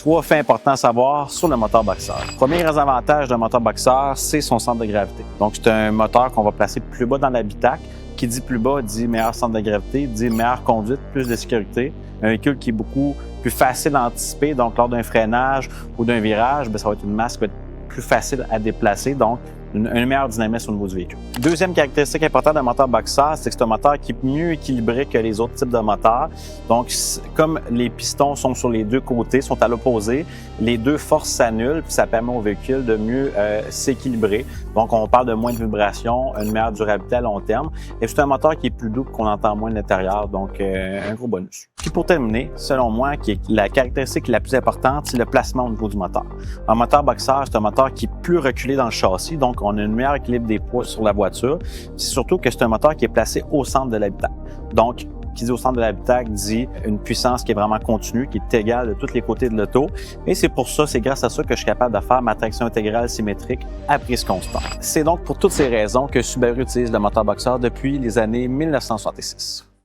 3 faits importants à savoir sur le moteur Boxer. Premier avantage d'un moteur Boxer, c'est son centre de gravité. Donc, c'est un moteur qu'on va placer plus bas dans l'habitacle. Qui dit plus bas dit meilleur centre de gravité, dit meilleure conduite, plus de sécurité. Un véhicule qui est beaucoup plus facile à anticiper. Donc, lors d'un freinage ou d'un virage, ça va être une masse qui va être plus facile à déplacer. Donc, un meilleur dynamisme au niveau du véhicule. Deuxième caractéristique importante d'un moteur Boxer, c'est que c'est un moteur qui est mieux équilibré que les autres types de moteurs. Donc, comme les pistons sont sur les deux côtés, sont à l'opposé, les deux forces s'annulent, puis ça permet au véhicule de mieux s'équilibrer. Donc, on parle de moins de vibrations, une meilleure durabilité à long terme. Et c'est un moteur qui est plus doux, qu'on entend moins de l'intérieur, donc un gros bonus. Puis pour terminer, selon moi, la caractéristique la plus importante, c'est le placement au niveau du moteur. Un moteur Boxer, c'est un moteur qui est plus reculé dans le châssis, donc on a un meilleur équilibre des poids sur la voiture. C'est surtout que c'est un moteur qui est placé au centre de l'habitacle. Donc, qui dit au centre de l'habitacle dit une puissance qui est vraiment continue, qui est égale de tous les côtés de l'auto. Et c'est pour ça, c'est grâce à ça que je suis capable de faire ma traction intégrale symétrique à prise constante. C'est donc pour toutes ces raisons que Subaru utilise le moteur Boxer depuis les années 1966.